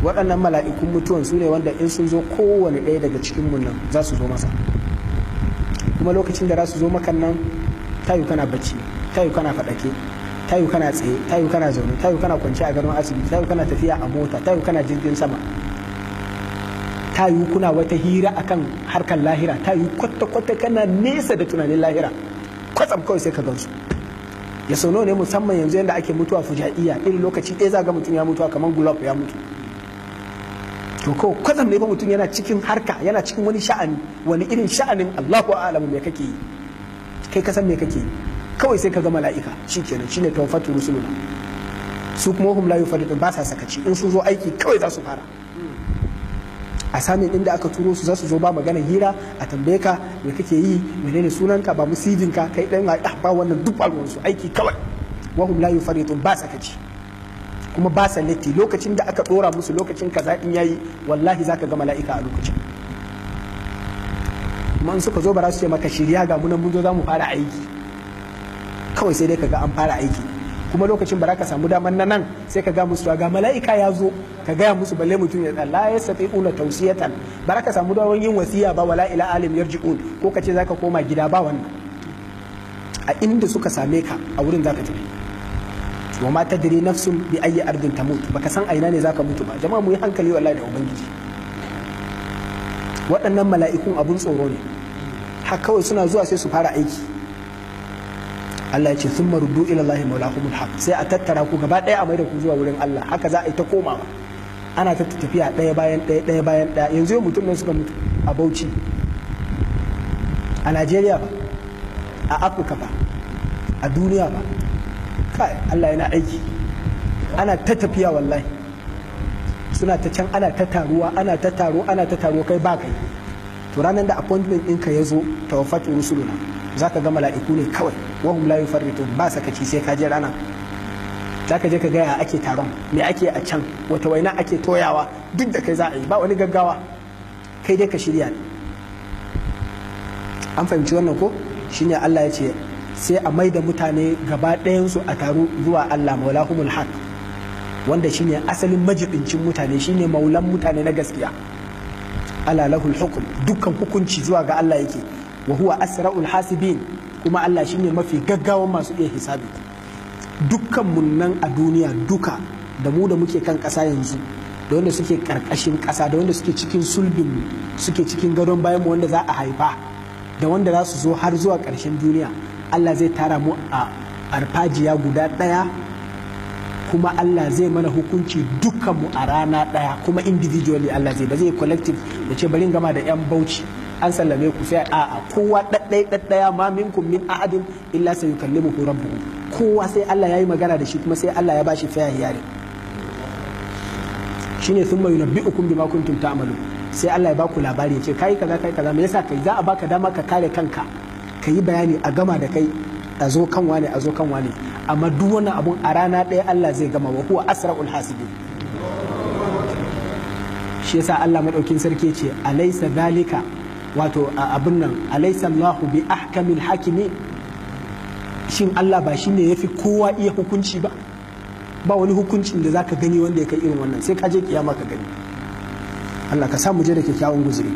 waɗannan mala'ikun mutuwan su ne wanda in sun zo kowane ɗaya daga cikin mun nan za su zo masa, kuma lokacin da za su zo makan nan tayu kana bacci, tayu kana faɗake, tayu kana tsaye, tayu kana zaune, tayu kana kwance a gadon asibiti, tayu kana tafiya a mota, tayu kana jirgin sama, tayu kuna wata hira akan harkar lahira, tayu kwata-kwata kana nesa da tunanin lahira, kwatsam kawai sai ka gansu. Ya sau ne musamman yanzu yadda ake mutuwa fujaiya, irin lokaci ɗaya za ga mutum ya mutuwa kamar gulab ya mutu. To ko kwatsam ne fa mutum yana cikin harka, yana cikin wani sha'ani, wani irin sha'anin Allahu a'lamu me kake yi, kai ka san me kake yi, kawai sai ka ga mala'ika shikenan, shine tawaffatu rusuluna. Su kuma hum la yufarritun, ba sa sakaci, in sun zo aiki kawai za su fara. A samin inda aka turo su za su zo ba magana hira, a tambaye ka me kake yi, menene sunanka, ba musibin ka kai dan ba wannan duk alwan su aiki kawai. Wa hum la yufarritun, ba sakaci kuma ba sa latti, lokacin da aka dora musu lokacin kaza in yayi wallahi zaka ga mala'ika a lokacin. Kuma in suka zo ba za su ce maka shirya ga munan mun zo za mu fara aiki, kawai sai dai ka ga an fara aiki, kuma lokacin ba za ka samu daman nan sai ka ga musu ga mala'ika ya zo, ka gaya musu balle mutum ya la yastati'una tawsiyatan, ba za ka samu daman yin wasiya ba, wala ila alim yarji'un, ko ka ce za ka koma gida ba wannan. A inda suka same ka a wurin za ka tafi. Wa ma tadri nafsun bi ayyi ardin tamut, baka san aina ne zaka mutu ba. Jama'a mu yi hankali wallahi da ubangiji. Waɗannan mala'ikun abun tsoro ne, har kawai suna zuwa sai su fara aiki. Allah ya ce thumma ruddu ila Allahi mawlahumul haq, sai a tattara ku gaba ɗaya a maida ku zuwa wurin Allah, haka za a yi ta komawa, ana ta tafiya ɗaya bayan ɗaya, ɗaya bayan ɗaya. Yanzu mutum ne suka mutu a Bauchi, a Najeriya ba, a Afirka ba, a duniya ba. Kai Allah yana aiki, ana ta tafiya wallahi, suna ta can ana ta taruwa, ana ta taro kai ba kai. To ranar da appointment ɗinka ya zo tawaffatu rusuluna, za ka ga mala'iku ne kawai, wahum la yufarritun, ba sakaci sai ka je rana. Za ka je ka gaya ake taron, me ake a can, wata waina ake toyawa, duk da kai za a yi, ba wani gaggawa, kai dai ka shirya ne. An fahimci wannan ko? Shine Allah ya ce sai a maida mutane gaba ɗayansu a taru zuwa Allah maulahumul haq, wanda shine asalin majibincin mutane, shine maulan mutane na gaskiya. Ala lahul hukm, dukkan hukunci zuwa ga Allah yake, wa huwa asra'ul hasibin, kuma Allah shine mafi gaggawan masu iya hisabi. Dukkan mun nan a duniya duka, da mu da muke kan ƙasa yanzu, da wanda suke ƙarƙashin ƙasa, da wanda suke cikin sulbin, suke cikin gadon bayan mu wanda za a haifa, da wanda za su zo har zuwa ƙarshen duniya, Allah zai tara mu a arfajiya guda ɗaya, kuma Allah zai mana hukunci dukkan mu a rana ɗaya, kuma individually Allah zai, ba zai collective da ce bari gama da 'yan Bauchi an sallame ku, sai a'a kowa ɗaɗɗaya ma minkum min ahadin illa sayukallimuhu rabbuhu, kowa sai Allah ya yi magana da shi, kuma sai Allah ya bashi fair hearing. Shine thumma yunabbi'ukum bima kuntum ta'malun, sai Allah ya baku labari ya ce kai kaza me yasa kai, za a baka dama ka kare kanka, ka yi bayani a gama da kai, a zo kan wane, amma duk wannan abun a rana ɗaya Allah zai gama, wa huwa asra'ul hasibin. Shi yasa Allah madaukin sarki ce alaysa zalika, wato abin nan alaysa Allahu bi ahkamil hakimin, shin Allah ba shine yafi kowa iya hukunci ba? Ba wani hukuncin da zaka gani wanda ya kai irin wannan, sai ka je kiyama ka gani. Allah ka sa mu je da kyakkyawan guzuri.